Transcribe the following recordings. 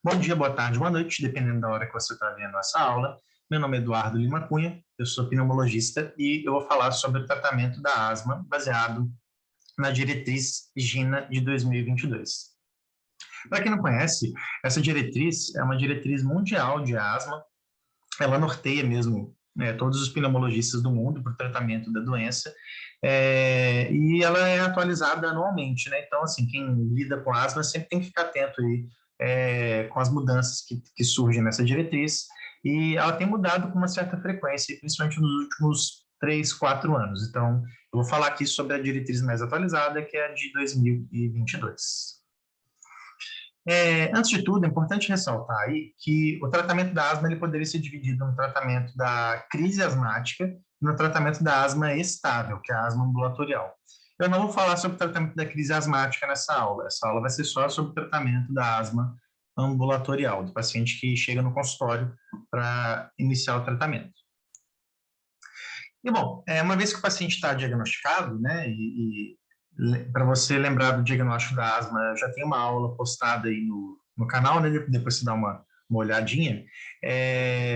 Bom dia, boa tarde, boa noite, dependendo da hora que você está vendo essa aula. Meu nome é Eduardo Lima Cunha, eu sou pneumologista e eu vou falar sobre o tratamento da asma baseado na diretriz GINA de 2022. Para quem não conhece, essa diretriz é uma diretriz mundial de asma, ela norteia mesmo todos os pneumologistas do mundo para o tratamento da doença, e ela é atualizada anualmente, né? Então, assim, quem lida com asma sempre tem que ficar atento aí, com as mudanças que surgem nessa diretriz, e ela tem mudado com uma certa frequência, principalmente nos últimos 3, 4 anos. Então, eu vou falar aqui sobre a diretriz mais atualizada, que é a de 2022. Antes de tudo, é importante ressaltar aí que o tratamento da asma ele poderia ser dividido no tratamento da crise asmática e no tratamento da asma estável, que é a asma ambulatorial. Eu não vou falar sobre o tratamento da crise asmática nessa aula. Essa aula vai ser só sobre o tratamento da asma ambulatorial, do paciente que chega no consultório para iniciar o tratamento. E, bom, uma vez que o paciente está diagnosticado, né, para você lembrar do diagnóstico da asma, eu já tem uma aula postada aí no canal, né, depois você dá uma olhadinha.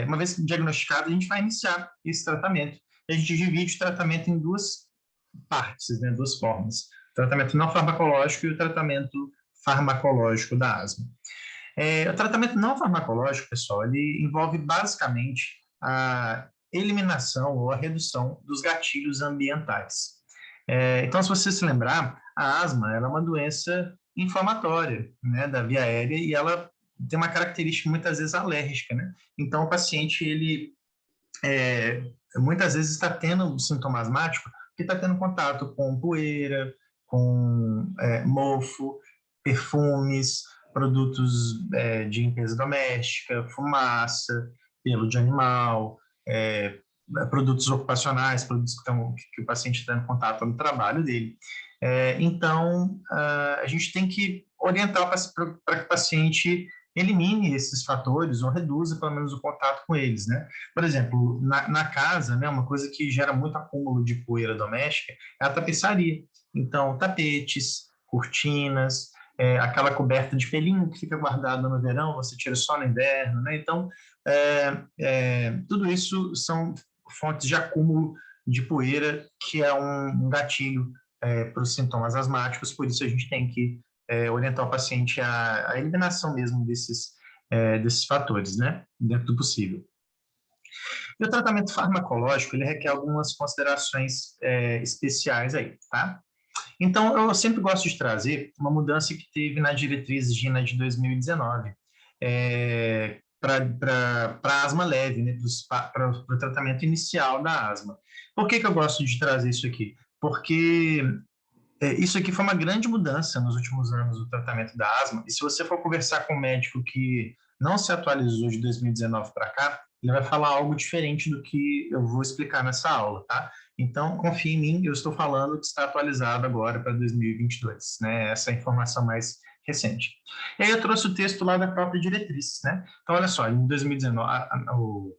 Uma vez diagnosticado, a gente vai iniciar esse tratamento. A gente divide o tratamento em duas partes, né, duas formas. O tratamento não farmacológico e o tratamento farmacológico da asma. O tratamento não farmacológico, pessoal, ele envolve basicamente a eliminação ou a redução dos gatilhos ambientais. Então, se você se lembrar, a asma ela é uma doença inflamatória, né, da via aérea, e ela tem uma característica muitas vezes alérgica, né? Então, o paciente, ele muitas vezes está tendo sintoma asmático porque está tendo contato com poeira, com mofo, perfumes, produtos de limpeza doméstica, fumaça, pelo de animal, produtos ocupacionais, produtos que o paciente está em contato no trabalho dele. Então, a gente tem que orientar para que o paciente elimine esses fatores ou reduza pelo menos o contato com eles, né? Por exemplo, na casa, né, uma coisa que gera muito acúmulo de poeira doméstica é a tapeçaria. Então, tapetes, cortinas, aquela coberta de pelinho que fica guardada no verão, você tira só no inverno, né? Então, tudo isso são fontes de acúmulo de poeira, que é um gatilho para os sintomas asmáticos, por isso a gente tem que orientar o paciente à eliminação mesmo desses fatores, né, dentro do possível. E o tratamento farmacológico, ele requer algumas considerações especiais aí, tá? Então, eu sempre gosto de trazer uma mudança que teve na diretriz GINA de 2019, para asma leve, né, para o tratamento inicial da asma. Por que eu gosto de trazer isso aqui? Porque isso aqui foi uma grande mudança nos últimos anos do tratamento da asma, e se você for conversar com um médico que não se atualizou de 2019 para cá, ele vai falar algo diferente do que eu vou explicar nessa aula, tá? Então, confie em mim, eu estou falando que está atualizado agora para 2022, né? Essa é a informação mais recente. E aí eu trouxe o texto lá da própria diretriz, né? Então, olha só, em 2019,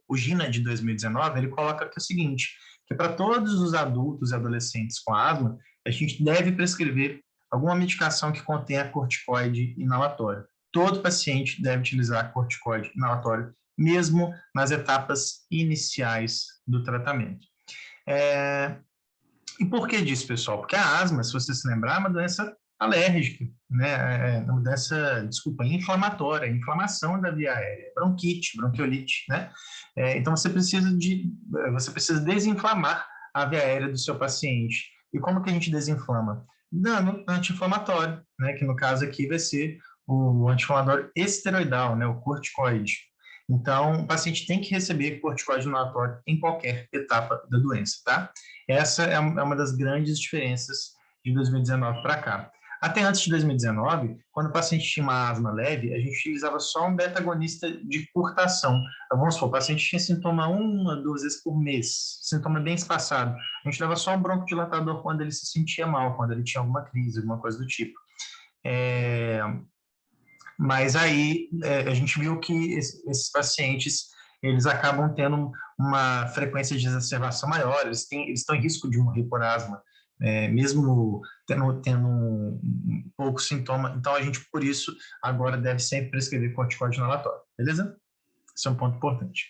o GINA de 2019, ele coloca aqui o seguinte, que para todos os adultos e adolescentes com asma, a gente deve prescrever alguma medicação que contenha corticoide inalatório. Todo paciente deve utilizar corticoide inalatório, mesmo nas etapas iniciais do tratamento. E por que disso, pessoal? Porque a asma, se você se lembrar, é uma doença alérgica, né? Uma doença, desculpa, inflamatória, inflamação da via aérea, bronquite, bronquiolite, né? Então você precisa desinflamar a via aérea do seu paciente. E como que a gente desinflama? Dando anti-inflamatório, né? Que no caso aqui vai ser o anti-inflamatório esteroidal, né? O corticoide. Então, o paciente tem que receber corticoide inalatório em qualquer etapa da doença, tá? Essa é uma das grandes diferenças de 2019 para cá. Até antes de 2019, quando o paciente tinha uma asma leve, a gente utilizava só um beta-agonista de curta ação. Então, vamos supor, o paciente tinha sintoma 1 a 2 vezes por mês, sintoma bem espaçado. A gente dava só um broncodilatador quando ele se sentia mal, quando ele tinha alguma crise, alguma coisa do tipo. Mas aí a gente viu que esses pacientes eles acabam tendo uma frequência de exacerbação maior, eles estão em risco de morrer por asma mesmo tendo um pouco sintoma. Então, a gente, por isso, agora deve sempre prescrever corticóide inalatório, beleza? Esse é um ponto importante.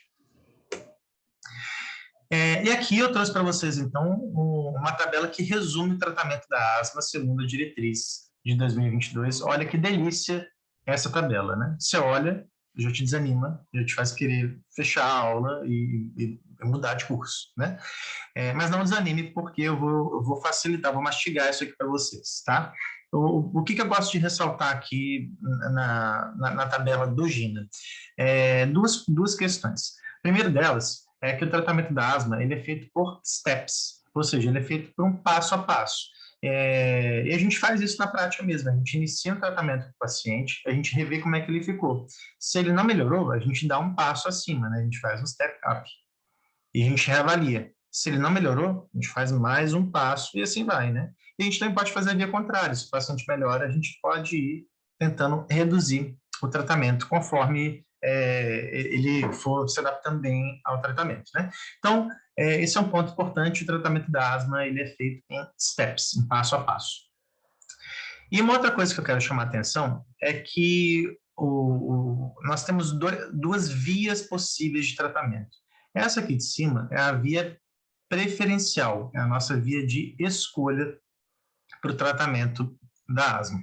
E aqui eu trouxe para vocês, então, uma tabela que resume o tratamento da asma segundo a diretriz de 2022. Olha que delícia essa tabela, né? Você olha, já te desanima, já te faz querer fechar a aula e mudar de curso, né? Mas não desanime, porque eu vou facilitar, vou mastigar isso aqui para vocês, tá? O que eu gosto de ressaltar aqui na tabela do GINA? Duas questões. A primeira delas é que o tratamento da asma ele é feito por steps, ou seja, ele é feito por um passo a passo. E a gente faz isso na prática mesmo, a gente inicia um tratamento com o paciente, a gente revê como é que ele ficou. Se ele não melhorou, a gente dá um passo acima, né? A gente faz um step up e a gente reavalia. Se ele não melhorou, a gente faz mais um passo e assim vai, né? E a gente também pode fazer a via contrária. Se o paciente melhora, a gente pode ir tentando reduzir o tratamento conforme ele for se adaptando bem ao tratamento, né? Então, esse é um ponto importante. O tratamento da asma ele é feito em steps, em passo a passo. E uma outra coisa que eu quero chamar a atenção é que nós temos duas vias possíveis de tratamento. Essa aqui de cima é a via preferencial, é a nossa via de escolha para o tratamento da asma.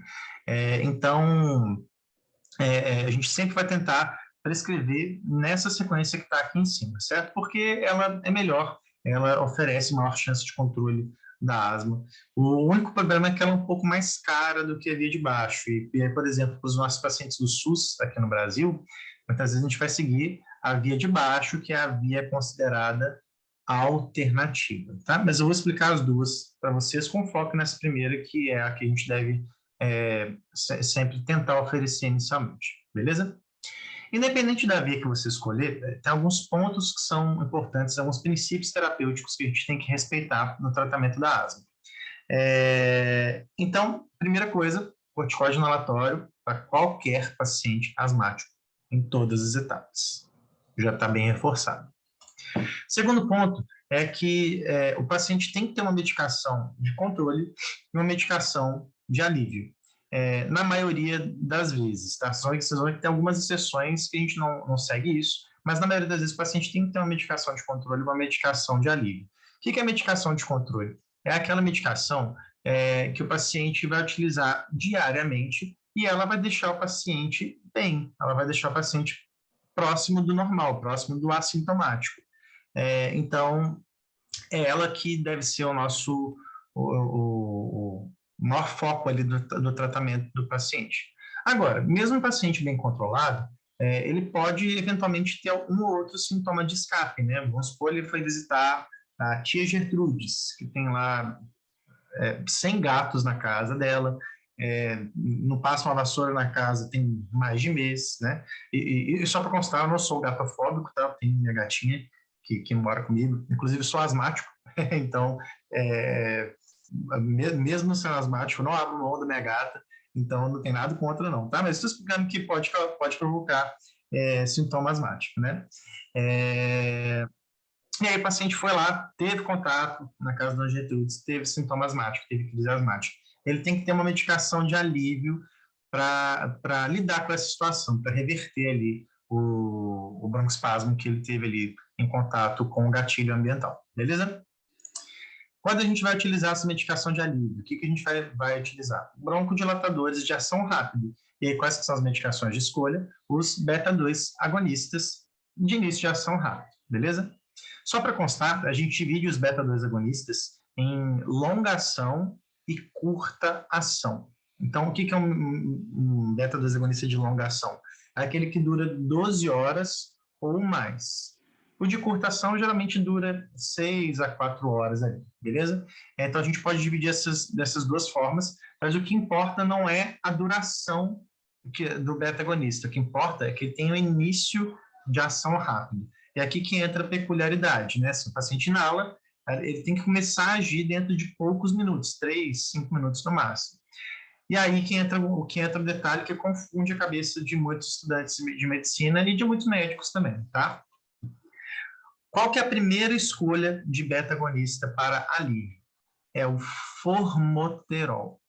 Então, a gente sempre vai tentar prescrever nessa sequência que está aqui em cima, certo? Porque ela é melhor, ela oferece maior chance de controle da asma. O único problema é que ela é um pouco mais cara do que a via de baixo. E por exemplo, para os nossos pacientes do SUS aqui no Brasil, muitas vezes a gente vai seguir a via de baixo, que é a via considerada alternativa, tá? Mas eu vou explicar as duas para vocês com foco nessa primeira, que é a que a gente deve sempre tentar oferecer inicialmente, beleza? Independente da via que você escolher, tem alguns pontos que são importantes, alguns princípios terapêuticos que a gente tem que respeitar no tratamento da asma. Então, primeira coisa, corticóide inalatório para qualquer paciente asmático, em todas as etapas. Já está bem reforçado. Segundo ponto é que o paciente tem que ter uma medicação de controle e uma medicação de alívio. Na maioria das vezes, tá? Vocês vão ter algumas exceções que a gente não segue isso, mas na maioria das vezes o paciente tem que ter uma medicação de controle e uma medicação de alívio. O que é medicação de controle? É aquela medicação que o paciente vai utilizar diariamente e ela vai deixar o paciente bem, ela vai deixar o paciente próximo do normal, próximo do assintomático. Então, é ela que deve ser o nosso o maior foco ali do tratamento do paciente. Agora, mesmo o paciente bem controlado, ele pode eventualmente ter um ou outro sintoma de escape, né? Vamos supor, ele foi visitar a tia Gertrudes, que tem lá 100 gatos na casa dela, não passa uma vassoura na casa tem mais de mês, né? E só para constar, eu não sou gatofóbico, tá? Eu tenho minha gatinha que mora comigo, inclusive sou asmático, então, mesmo sendo asmático, não abro mão da minha gata, então não tem nada contra não, tá? Mas estou explicando que pode provocar sintoma asmático, né? E aí o paciente foi lá, teve contato na casa da Gertrudes, teve sintoma asmático, teve crise asmática. Ele tem que ter uma medicação de alívio para lidar com essa situação, para reverter ali o broncoespasmo que ele teve ali em contato com o gatilho ambiental, beleza? Quando a gente vai utilizar essa medicação de alívio, o que a gente vai utilizar? Broncodilatadores de ação rápida. E aí, quais são as medicações de escolha? Os beta-2 agonistas de início de ação rápida, beleza? Só para constar, a gente divide os beta-2 agonistas em longa ação e curta ação. Então, o que é um beta-2 agonista de longa ação? É aquele que dura 12 horas ou mais. O de curta ação geralmente dura 6 a 4 horas ali, beleza? Então, a gente pode dividir dessas duas formas, mas o que importa não é a duração do beta-agonista. O que importa é que ele tem o início de ação rápida. É aqui que entra a peculiaridade, né? Se o paciente inala, ele tem que começar a agir dentro de poucos minutos, 3, 5 minutos no máximo. E aí que entra o detalhe que confunde a cabeça de muitos estudantes de medicina e de muitos médicos também, tá? Qual que é a primeira escolha de beta-agonista para alívio? é o formoterol.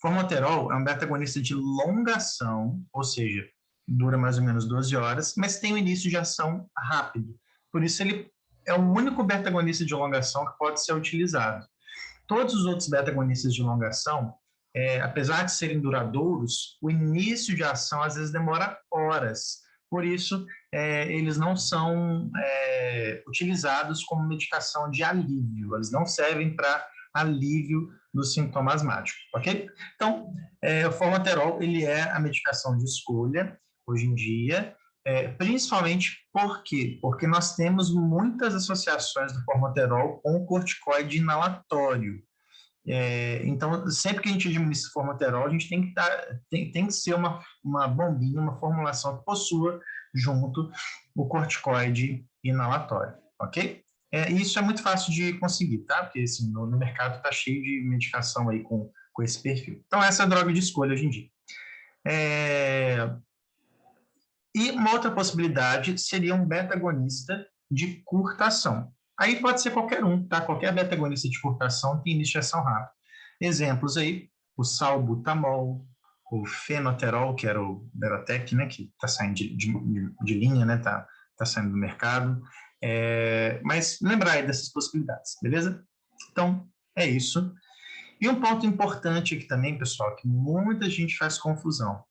Formoterol é um beta-agonista de longa ação, ou seja, dura mais ou menos 12 horas, mas tem um início de ação rápido. Por isso, ele é o único beta-agonista de longa ação que pode ser utilizado. Todos os outros beta-agonistas de longa ação, apesar de serem duradouros, o início de ação às vezes demora horas. Por isso, eles não são utilizados como medicação de alívio. Eles não servem para alívio dos sintomas asmáticos, ok? Então, o formoterol, ele é a medicação de escolha hoje em dia, principalmente por quê? Porque nós temos muitas associações do formoterol com o corticoide inalatório. Então, sempre que a gente administra formoterol, a gente tem que ser uma bombinha, uma formulação que possua junto o corticoide inalatório, ok? Isso é muito fácil de conseguir, tá? Porque assim, no mercado está cheio de medicação aí com esse perfil. Então, essa é a droga de escolha hoje em dia. E uma outra possibilidade seria um beta-agonista de curta ação. Aí pode ser qualquer um, tá? Qualquer beta-agonista de curta ação tem iniciação rápida. Exemplos aí, o salbutamol, o fenoterol, que era o Beratec, né? Que está saindo de linha, né? Tá saindo do mercado. Mas lembrar aí dessas possibilidades, beleza? Então, é isso. E um ponto importante aqui também, pessoal, que muita gente faz confusão.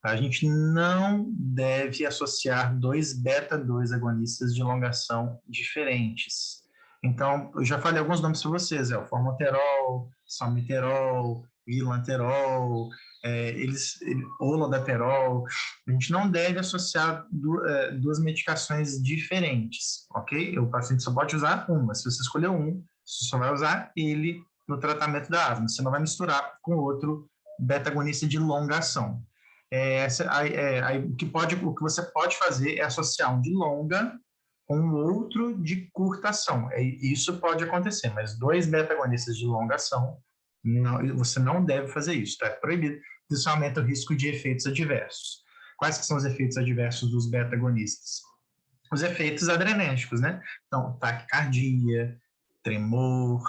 A gente não deve associar dois beta-2 agonistas de longação diferentes. Então, eu já falei alguns nomes para vocês, o formoterol, salmeterol, vilanterol, olodaterol. A gente não deve associar duas medicações diferentes, ok? O paciente só pode usar uma. Se você escolher um, você só vai usar ele no tratamento da asma. Você não vai misturar com outro beta-agonista de longa ação. O que você pode fazer é associar um de longa com o outro de curta ação. Isso pode acontecer, mas dois beta-agonistas de longa ação, você não deve fazer isso, tá? É proibido. Isso aumenta o risco de efeitos adversos. Quais que são os efeitos adversos dos beta-agonistas? Os efeitos adrenérgicos, né? Então, taquicardia, tremor,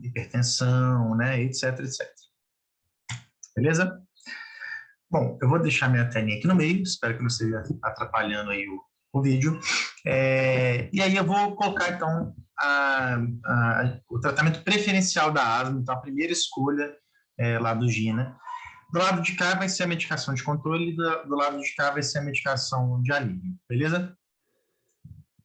hipertensão, né? Etc, etc. Beleza? Bom, eu vou deixar minha telinha aqui no meio, espero que não esteja atrapalhando aí o vídeo. E aí eu vou colocar, então, o tratamento preferencial da asma, então a primeira escolha lá do GINA. Do lado de cá vai ser a medicação de controle, do lado de cá vai ser a medicação de alívio, beleza?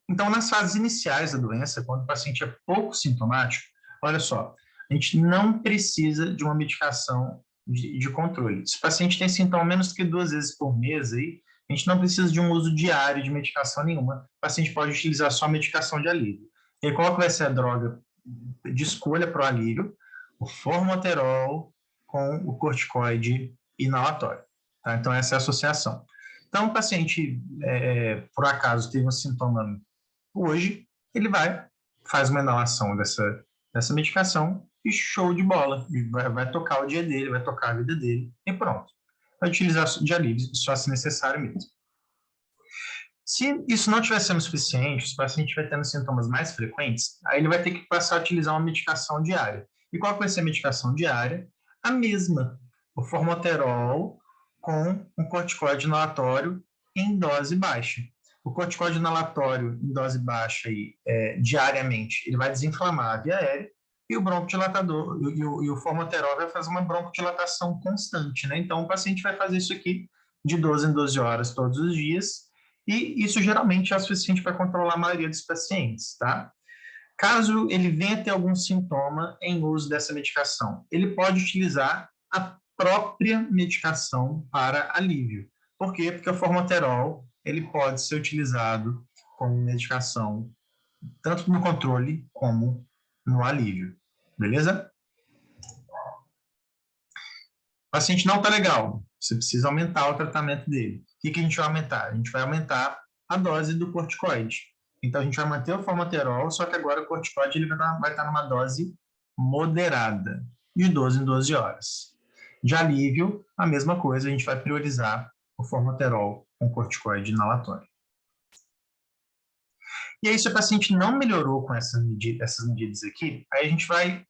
Então, nas fases iniciais da doença, quando o paciente é pouco sintomático, olha só, a gente não precisa de uma medicação de controle. Se o paciente tem sintoma menos que 2 vezes por mês, aí, a gente não precisa de um uso diário de medicação nenhuma. O paciente pode utilizar só medicação de alívio. E qual que vai ser a droga de escolha para o alívio? O formoterol com o corticoide inalatório. Tá? Então, essa é a associação. Então, o paciente, por acaso, teve um sintoma hoje, ele faz uma inalação dessa medicação e show de bola. Vai tocar o dia dele, vai tocar a vida dele e pronto. Vai utilizar de alívio, só se necessário mesmo. Se isso não estiver sendo suficiente, se o paciente estiver tendo sintomas mais frequentes, aí ele vai ter que passar a utilizar uma medicação diária. E qual vai ser a medicação diária? A mesma, o formoterol com um corticoide inalatório em dose baixa. O corticoide inalatório em dose baixa diariamente, ele vai desinflamar a via aérea e o broncodilatador e o formoterol vai fazer uma broncodilatação constante, né? Então o paciente vai fazer isso aqui de 12 em 12 horas todos os dias e isso geralmente é o suficiente para controlar a maioria dos pacientes, tá? Caso ele venha ter algum sintoma em uso dessa medicação, ele pode utilizar a própria medicação para alívio. Por quê? Porque o formoterol ele pode ser utilizado como medicação tanto no controle como no alívio. Beleza? O paciente não está legal. Você precisa aumentar o tratamento dele. O que a gente vai aumentar? A gente vai aumentar a dose do corticoide. Então, a gente vai manter o formoterol, só que agora o corticoide ele vai estar numa dose moderada, de 12 em 12 horas. De alívio, a mesma coisa, a gente vai priorizar o formoterol com corticoide inalatório. E aí, se o paciente não melhorou com essas medidas aqui, aí a gente vai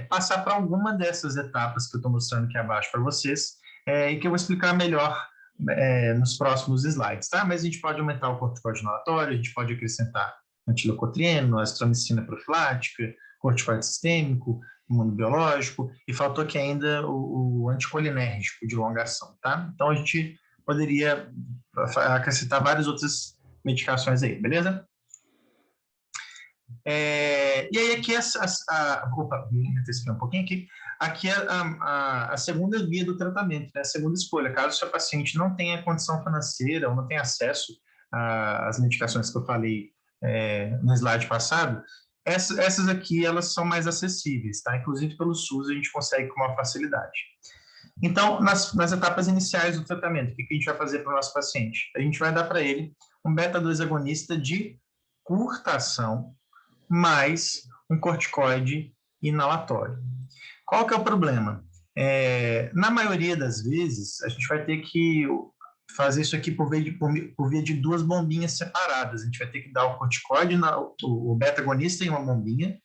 passar para alguma dessas etapas que eu estou mostrando aqui abaixo para vocês, e que eu vou explicar melhor nos próximos slides, tá? Mas a gente pode aumentar o corticoide inalatório, a gente pode acrescentar antileucotrieno, azitromicina profilática, corticoide sistêmico, imunobiológico, e faltou aqui ainda o anticolinérgico de longa ação, tá? Então a gente poderia acrescentar várias outras medicações aí, beleza? E aí aqui, opa, me antecipei um pouquinho aqui, aqui é a segunda via do tratamento, né? A segunda escolha, caso o seu paciente não tenha condição financeira ou não tenha acesso às medicações que eu falei no slide passado, essas aqui, elas são mais acessíveis, tá? Inclusive pelo SUS a gente consegue com uma facilidade. Então, nas etapas iniciais do tratamento, o que a gente vai fazer para o nosso paciente? A gente vai dar para ele um beta-2 agonista de curta ação, mais um corticoide inalatório. Qual que é o problema? Na maioria das vezes, a gente vai ter que fazer isso aqui por via de duas bombinhas separadas. A gente vai ter que dar o corticoide, o beta-agonista em uma bombinha,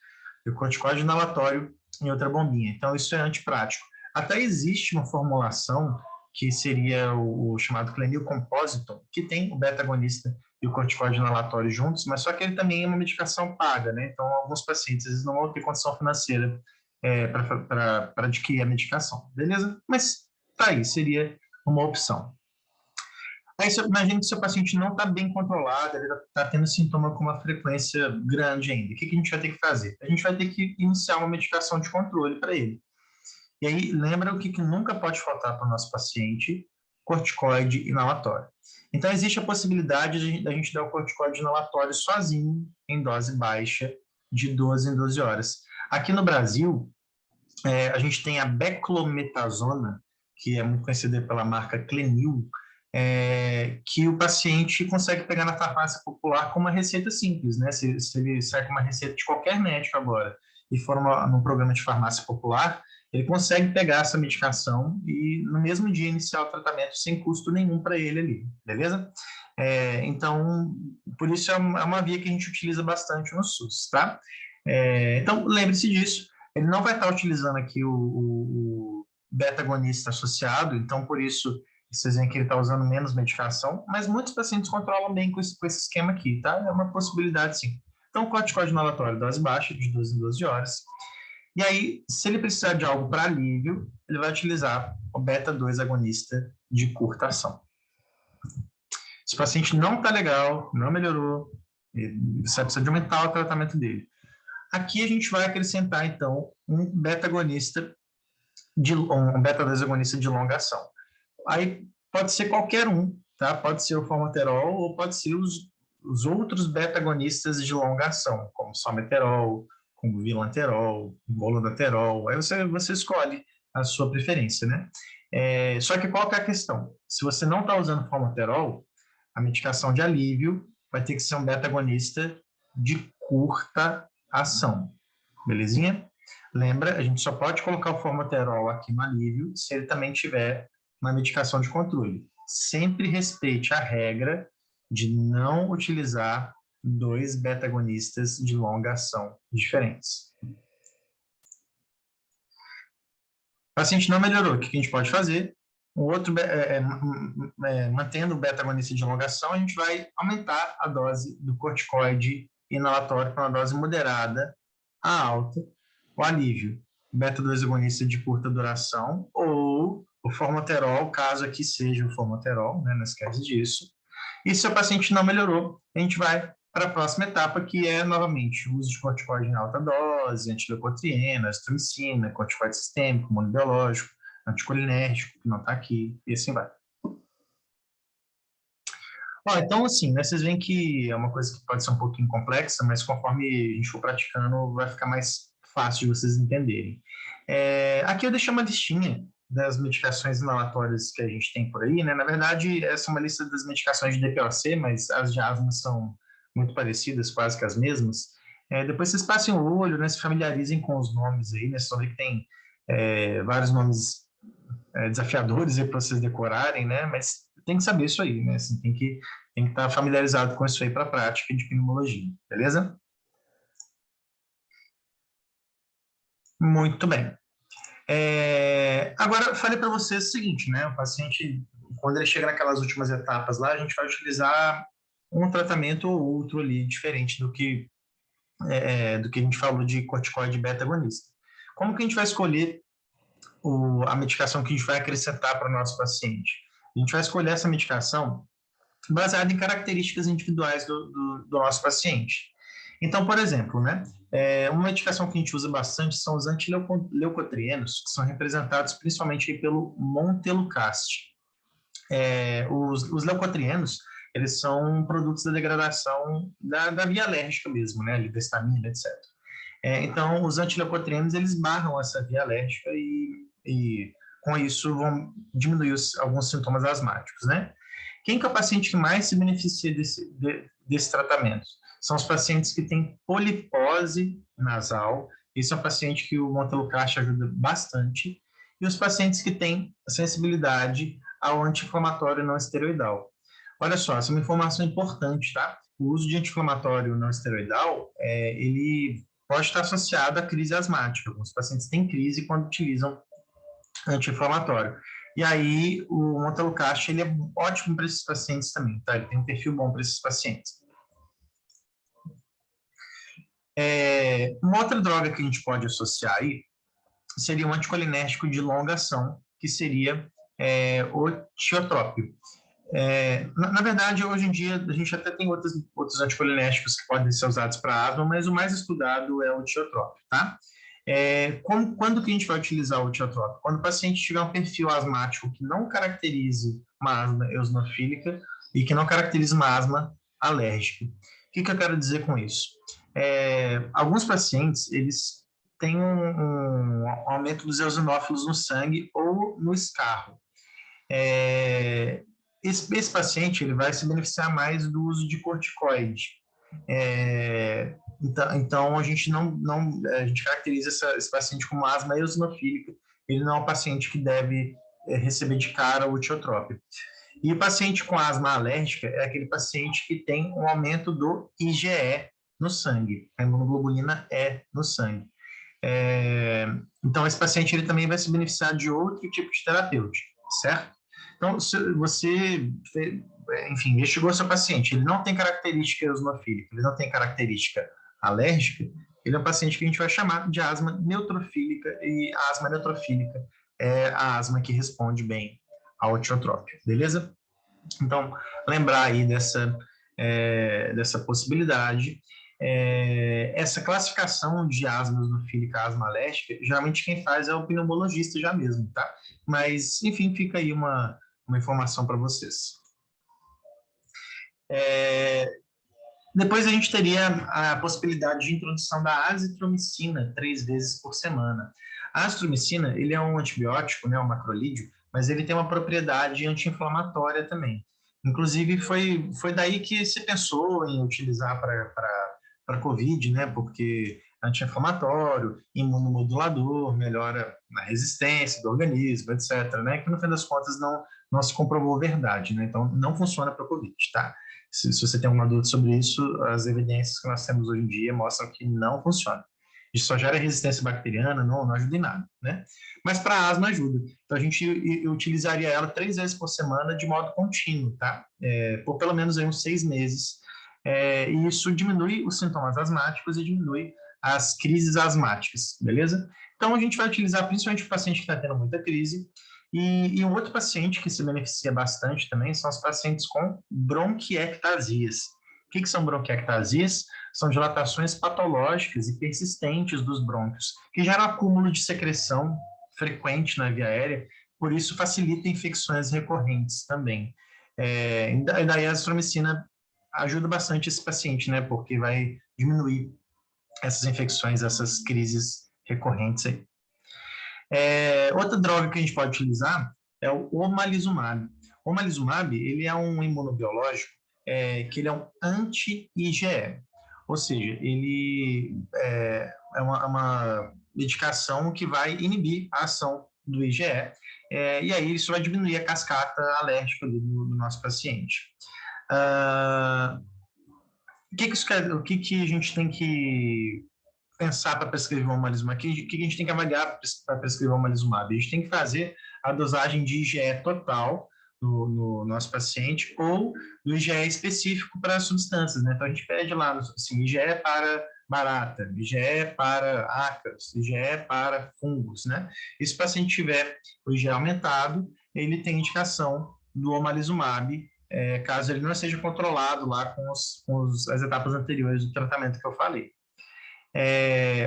e o corticoide inalatório em outra bombinha. Então, isso é antiprático. Até existe uma formulação que seria o chamado Clenil Compositon, que tem o beta-agonista e o corticoide inalatório juntos, mas só que ele também é uma medicação paga, né? Então, alguns pacientes eles não vão ter condição financeira para adquirir a medicação, beleza? Mas tá aí, seria uma opção. Aí, imagine que seu paciente não está bem controlado, ele está tendo sintoma com uma frequência grande ainda. O que a gente vai ter que fazer? A gente vai ter que iniciar uma medicação de controle para ele. E aí, lembra o que nunca pode faltar para o nosso paciente? Corticoide inalatório. Então, existe a possibilidade da gente dar o corticoide inalatório sozinho, em dose baixa, de 12 em 12 horas. Aqui no Brasil, a gente tem a beclometasona, que é muito conhecida pela marca Clenil, que o paciente consegue pegar na farmácia popular com uma receita simples, né? Se ele sai com uma receita de qualquer médico agora e for num programa de farmácia popular, ele consegue pegar essa medicação e no mesmo dia iniciar o tratamento sem custo nenhum para ele ali, beleza? Então, por isso é uma via que a gente utiliza bastante no SUS, tá? Então, lembre-se disso. Ele não vai estar utilizando aqui o beta-agonista associado, então, por isso, vocês veem que ele está usando menos medicação, mas muitos pacientes controlam bem com esse esquema aqui, tá? É uma possibilidade, sim. Então, corticoide inalatório, dose baixa, de 12 em 12 horas. E aí, se ele precisar de algo para alívio, ele vai utilizar o beta-2 agonista de curta ação. Se o paciente não está legal, não melhorou, você precisa de aumentar o tratamento dele. Aqui a gente vai acrescentar, então, um beta-agonista, um beta-2 agonista de longa ação. Aí pode ser qualquer um, tá? Pode ser o formoterol ou pode ser os outros beta-agonistas de longa ação, como someterol, como vilanterol, bolodaterol. Aí você escolhe a sua preferência, né? Só que qual que é a questão? Se você não está usando formoterol, a medicação de alívio vai ter que ser um beta-agonista de curta ação, belezinha? Lembra, a gente só pode colocar o formoterol aqui no alívio se ele também tiver uma medicação de controle. Sempre respeite a regra de não utilizar dois beta-agonistas de longa ação diferentes. O paciente não melhorou, o que a gente pode fazer? Mantendo o beta-agonista de longa ação, a gente vai aumentar a dose do corticoide inalatório para uma dose moderada a alta, o alívio, beta-2 agonista de curta duração, ou o formoterol, caso aqui seja o formoterol, né, não esquece disso. E se o paciente não melhorou, a gente vai para a próxima etapa, que é, novamente, o uso de corticoide em alta dose, antileucotriena, azitromicina, corticoide sistêmico, imunobiológico, anticolinérgico, que não está aqui, e assim vai. Então, assim, né, vocês veem que é uma coisa que pode ser um pouquinho complexa, mas conforme a gente for praticando, vai ficar mais fácil de vocês entenderem. Aqui eu deixei uma listinha das medicações inalatórias que a gente tem por aí, né? Na verdade, essa é uma lista das medicações de DPOC, mas as de asma são muito parecidas, quase que as mesmas. Depois vocês passem o olho, né? Se familiarizem com os nomes aí, né? Só ver que tem vários nomes desafiadores aí para vocês decorarem, né? Mas tem que saber isso aí, né? Assim, tem que estar familiarizado com isso aí para a prática de pneumologia, beleza? Muito bem. Agora, falei para vocês o seguinte, né? O paciente, quando ele chega naquelas últimas etapas lá, a gente vai utilizar um tratamento ou outro ali, diferente do que a gente falou de corticoide beta-agonista. Como que a gente vai escolher a medicação que a gente vai acrescentar para o nosso paciente? A gente vai escolher essa medicação baseada em características individuais do nosso paciente. Então, por exemplo, né, uma medicação que a gente usa bastante são os antileucotrienos, que são representados principalmente pelo montelukast. Os leucotrienos, eles são produtos da degradação da via alérgica mesmo, né, de histamina, etc. Então, os antileucotrienos, eles barram essa via alérgica e com isso, vão diminuir alguns sintomas asmáticos, né? Quem que é o paciente que mais se beneficia desse tratamento? São os pacientes que têm polipose nasal. Esse é um paciente que o montelukast ajuda bastante. E os pacientes que têm sensibilidade ao anti-inflamatório não esteroidal. Olha só, essa é uma informação importante, tá? O uso de anti-inflamatório não esteroidal, ele pode estar associado à crise asmática. Alguns pacientes têm crise quando utilizam anti-inflamatório. E aí, o montelukast, ele é ótimo para esses pacientes também, tá? Ele tem um perfil bom para esses pacientes. Uma outra droga que a gente pode associar aí seria um anticolinérgico de longa ação, que seria o tiotrópio. Na verdade, hoje em dia, a gente até tem outros anticolinérgicos que podem ser usados para asma, mas o mais estudado é o tiotrópio, tá? Quando que a gente vai utilizar o tiotrópico? Quando o paciente tiver um perfil asmático que não caracterize uma asma eosinofílica e que não caracterize uma asma alérgica. O que eu quero dizer com isso? Alguns pacientes, eles têm um aumento dos eosinófilos no sangue ou no escarro. Esse paciente, ele vai se beneficiar mais do uso de corticoide. Então, a gente a gente caracteriza esse paciente como asma eosinofílica. Ele não é um paciente que deve receber de cara o tiotrópico. E o paciente com asma alérgica é aquele paciente que tem um aumento do IgE no sangue, a imunoglobulina E no sangue. Então, esse paciente ele também vai se beneficiar de outro tipo de terapêutica, certo? Então, se você, enfim, investigou seu paciente, ele não tem característica eosinofílica, ele não tem característica alérgica, ele é um paciente que a gente vai chamar de asma neutrofílica, e a asma neutrofílica é a asma que responde bem ao tiotrópico, beleza? Então, lembrar aí dessa possibilidade. Essa classificação de asma eosinofílica e asma alérgica, geralmente quem faz é o pneumologista já mesmo, tá? Mas, enfim, fica aí uma informação para vocês. Depois a gente teria a possibilidade de introdução da azitromicina 3 vezes por semana. A azitromicina, ele é um antibiótico, né, um macrolídeo, mas ele tem uma propriedade anti-inflamatória também. Inclusive, foi daí que se pensou em utilizar para COVID, né, porque anti-inflamatório, imunomodulador, melhora na resistência do organismo, etc., né, que no fim das contas não se comprovou verdade, né, então não funciona para COVID, tá? Se você tem alguma dúvida sobre isso, as evidências que nós temos hoje em dia mostram que não funciona. Isso só gera resistência bacteriana, não ajuda em nada, né? Mas para asma ajuda. Então a gente utilizaria ela 3 vezes por semana de modo contínuo, tá? Por pelo menos aí uns 6 meses. E isso diminui os sintomas asmáticos e diminui as crises asmáticas, beleza? Então a gente vai utilizar principalmente o paciente que está tendo muita crise, e um outro paciente que se beneficia bastante também são os pacientes com bronquiectasias. O que são bronquiectasias? São dilatações patológicas e persistentes dos brônquios, que geram acúmulo de secreção frequente na via aérea, por isso facilita infecções recorrentes também. E daí a azitromicina ajuda bastante esse paciente, né, porque vai diminuir essas infecções, essas crises recorrentes aí. Outra droga que a gente pode utilizar é o omalizumab. O omalizumab, ele é um imunobiológico que ele é um anti-IgE, ou seja, ele é uma medicação que vai inibir a ação do IgE, e aí isso vai diminuir a cascata alérgica do nosso paciente. O que a gente tem que pensar para prescrever o omalizumab? O que a gente tem que avaliar para prescrever o omalizumab? A gente tem que fazer a dosagem de IgE total no nosso paciente ou do IgE específico para as substâncias, né? Então, a gente pede lá, assim, IgE para barata, IgE para ácaros, IgE para fungos, né? E se o paciente tiver o IgE aumentado, ele tem indicação do omalizumab, caso ele não seja controlado lá com as etapas anteriores do tratamento que eu falei.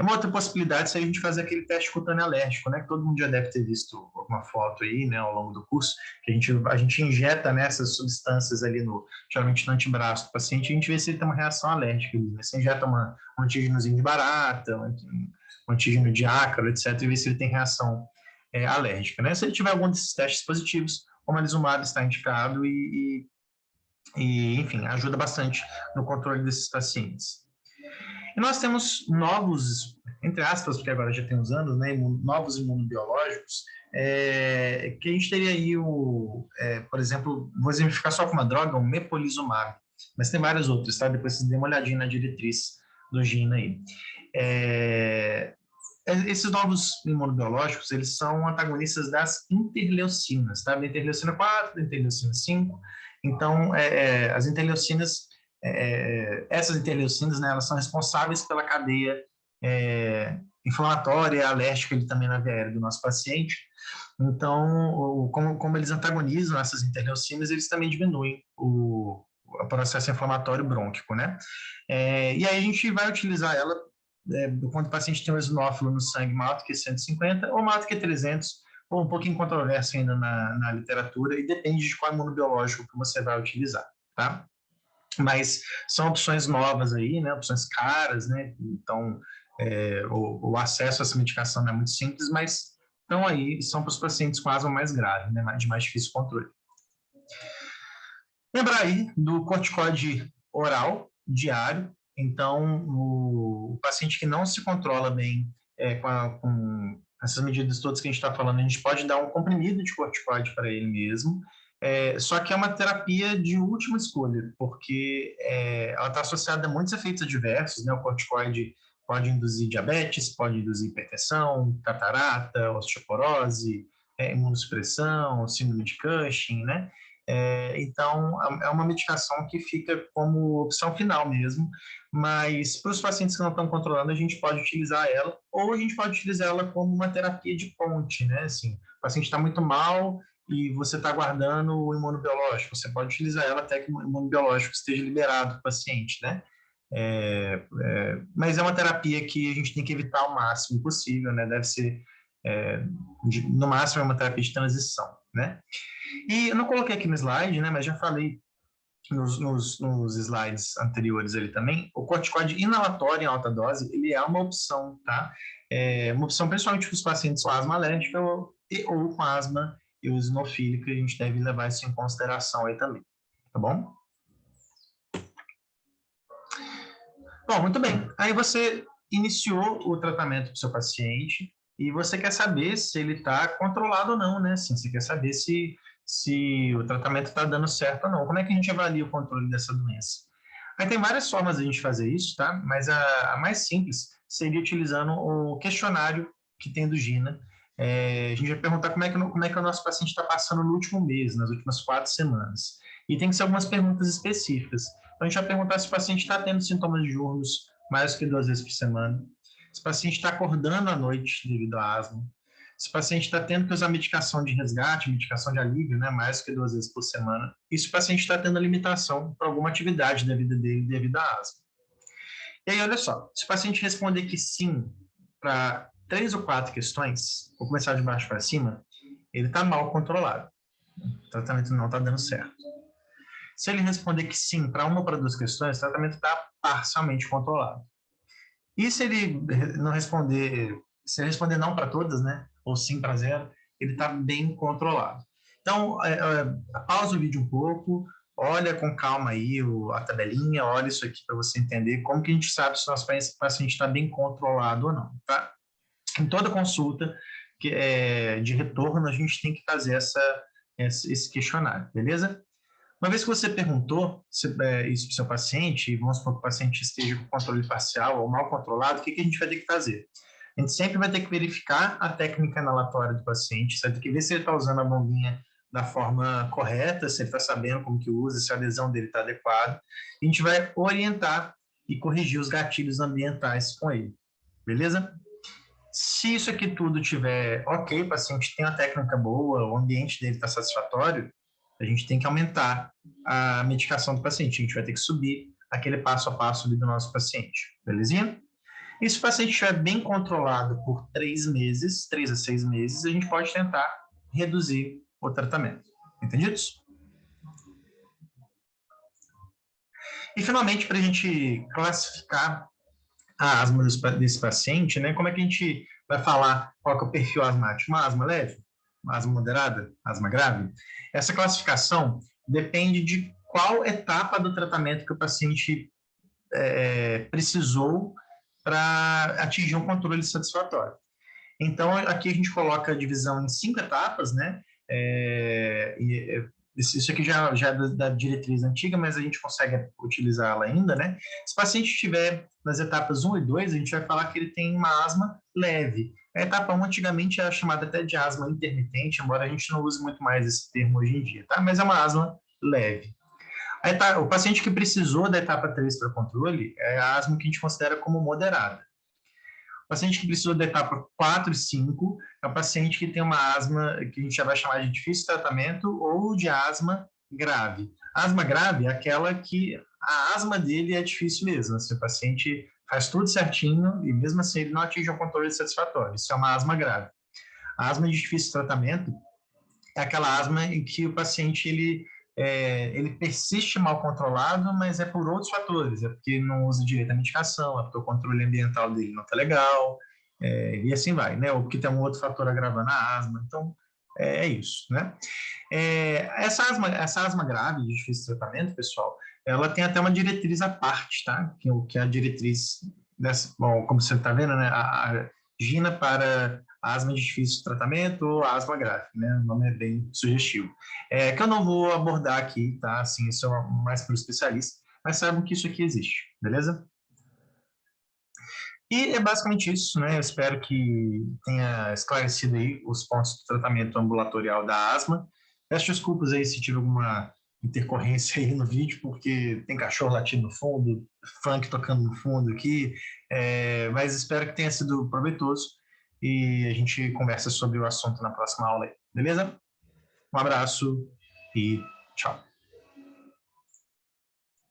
Uma outra possibilidade seria a gente fazer aquele teste cutâneo alérgico, né? Que todo mundo já deve ter visto alguma foto aí, né, ao longo do curso, que a gente injeta nessas substâncias ali, geralmente no antebraço do paciente, e a gente vê se ele tem uma reação alérgica. Né? Você injeta um antígenozinho de barata, um antígeno de ácaro, etc., e vê se ele tem reação alérgica. Né? Se ele tiver algum desses testes positivos, o omalizumab está indicado e, enfim, ajuda bastante no controle desses pacientes. E nós temos novos, entre aspas, porque agora já tem uns anos, né, novos imunobiológicos, que a gente teria aí, por exemplo, vou exemplificar só com uma droga, o mepolizumab, mas tem várias outras, tá? Depois vocês dêem uma olhadinha na diretriz do GINA aí. Esses novos imunobiológicos, eles são antagonistas das interleucinas, tá? Da interleucina 4, da interleucina 5. Então, as interleucinas, essas interleucinas, né, elas são responsáveis pela cadeia inflamatória e alérgica ali também na via aérea do nosso paciente. Então, como eles antagonizam essas interleucinas, eles também diminuem o processo inflamatório brônquico, né? E aí a gente vai utilizar ela quando o paciente tem um eosinófilo no sangue maior do que 150 ou maior do que 300, ou um pouquinho controverso ainda na literatura, e depende de qual imunobiológico que você vai utilizar, tá? Mas são opções novas aí, né? Opções caras, né? Então, o acesso a essa medicação não é muito simples, mas estão aí, são para os pacientes com asma mais grave, né? De mais difícil controle. Lembrar aí do corticoide oral diário. Então, o paciente que não se controla bem com essas medidas todas que a gente está falando, a gente pode dar um comprimido de corticoide para ele mesmo, só que é uma terapia de última escolha, porque ela está associada a muitos efeitos adversos, né? O corticoide pode induzir diabetes, pode induzir hipertensão, catarata, osteoporose, imunossupressão, síndrome de Cushing, né? Então, é uma medicação que fica como opção final mesmo, mas para os pacientes que não estão controlando, a gente pode utilizar ela, ou a gente pode utilizar ela como uma terapia de ponte, né? Assim, o paciente está muito mal e você está aguardando o imunobiológico, você pode utilizar ela até que o imunobiológico esteja liberado para o paciente, né? Mas é uma terapia que a gente tem que evitar o máximo possível, né? Deve ser, no máximo, é uma terapia de transição, né? E eu não coloquei aqui no slide, né, mas já falei nos slides anteriores ali também, o corticoide inalatório em alta dose, ele é uma opção, tá? Uma opção principalmente para os pacientes com asma alérgica ou com asma eosinofílica, a gente deve levar isso em consideração aí também, tá bom? Bom, muito bem. Aí você iniciou o tratamento do seu paciente e você quer saber se ele está controlado ou não, né? Assim, você quer saber se o tratamento está dando certo ou não. Como é que a gente avalia o controle dessa doença? Aí tem várias formas de a gente fazer isso, tá? Mas a mais simples seria utilizando o questionário que tem do GINA. A gente vai perguntar como é que o nosso paciente está passando no último mês, nas últimas 4 semanas. E tem que ser algumas perguntas específicas. Então, a gente vai perguntar se o paciente está tendo sintomas diurnos mais do que 2 vezes por semana, se o paciente está acordando à noite devido à asma, se o paciente está tendo que usar medicação de resgate, medicação de alívio, né, mais do que 2 vezes por semana, e se o paciente está tendo limitação para alguma atividade da vida dele devido à asma. E aí, olha só, se o paciente responder que sim para 3 ou 4 questões, vou começar de baixo para cima, ele está mal controlado. O tratamento não está dando certo. Se ele responder que sim para 1 ou para 2 questões, o tratamento está parcialmente controlado. E se ele não responder, se ele responder não para todas, né, ou sim para 0, ele está bem controlado. Então, pausa o vídeo um pouco, olha com calma aí a tabelinha, olha isso aqui para você entender como que a gente sabe se o nosso paciente está bem controlado ou não, tá? Em toda consulta de retorno, a gente tem que fazer esse questionário, beleza? Uma vez que você perguntou isso para o seu paciente, vamos supor que o paciente esteja com controle parcial ou mal controlado, o que a gente vai ter que fazer? A gente sempre vai ter que verificar a técnica inalatória do paciente, você vai ter que ver se ele está usando a bombinha da forma correta, se ele está sabendo como que usa, se a adesão dele está adequada. A gente vai orientar e corrigir os gatilhos ambientais com ele, beleza? Se isso aqui tudo tiver ok, o paciente tem uma técnica boa, o ambiente dele está satisfatório, a gente tem que aumentar a medicação do paciente, a gente vai ter que subir aquele passo a passo ali do nosso paciente, belezinha? E se o paciente estiver bem controlado por 3 meses, 3 a 6 meses, a gente pode tentar reduzir o tratamento. Entendidos? E, finalmente, para a gente classificar a asma desse paciente, né, como é que a gente vai falar qual é o perfil asmático? Uma asma leve? Uma asma moderada? Asma grave? Essa classificação depende de qual etapa do tratamento que o paciente precisou para atingir um controle satisfatório. Então, aqui a gente coloca a divisão em 5 etapas, né? Isso aqui já é da diretriz antiga, mas a gente consegue utilizá-la ainda, né? Se o paciente estiver nas etapas 1 e 2, a gente vai falar que ele tem uma asma leve. A etapa 1 antigamente era chamada até de asma intermitente, embora a gente não use muito mais esse termo hoje em dia, tá? Mas é uma asma leve. O paciente que precisou da etapa 3 para controle é a asma que a gente considera como moderada. O paciente que precisou da etapa 4 e 5 é o paciente que tem uma asma que a gente já vai chamar de difícil tratamento ou de asma grave. A asma grave é aquela que a asma dele é difícil mesmo. Se o paciente faz tudo certinho e mesmo assim ele não atinge um controle satisfatório. Isso é uma asma grave. A asma de difícil tratamento é aquela asma em que o paciente ele persiste mal controlado, mas é por outros fatores, é porque não usa direito a medicação, é porque o controle ambiental dele não está legal, e assim vai, né? Ou porque tem um outro fator agravando a asma. Então, é isso, né? Essa asma grave de difícil tratamento, pessoal, ela tem até uma diretriz à parte, tá? Que é a diretriz dessa, bom, como você está vendo, né? A GINA para asma de difícil tratamento ou asma grave, né? O nome é bem sugestivo. Que eu não vou abordar aqui, tá? Assim, isso é mais para o especialista, mas saibam que isso aqui existe, beleza? E é basicamente isso, né? Eu espero que tenha esclarecido aí os pontos do tratamento ambulatorial da asma. Peço desculpas aí se tive alguma intercorrência aí no vídeo, porque tem cachorro latindo no fundo, funk tocando no fundo aqui, mas espero que tenha sido proveitoso e a gente conversa sobre o assunto na próxima aula aí, beleza? Um abraço e tchau.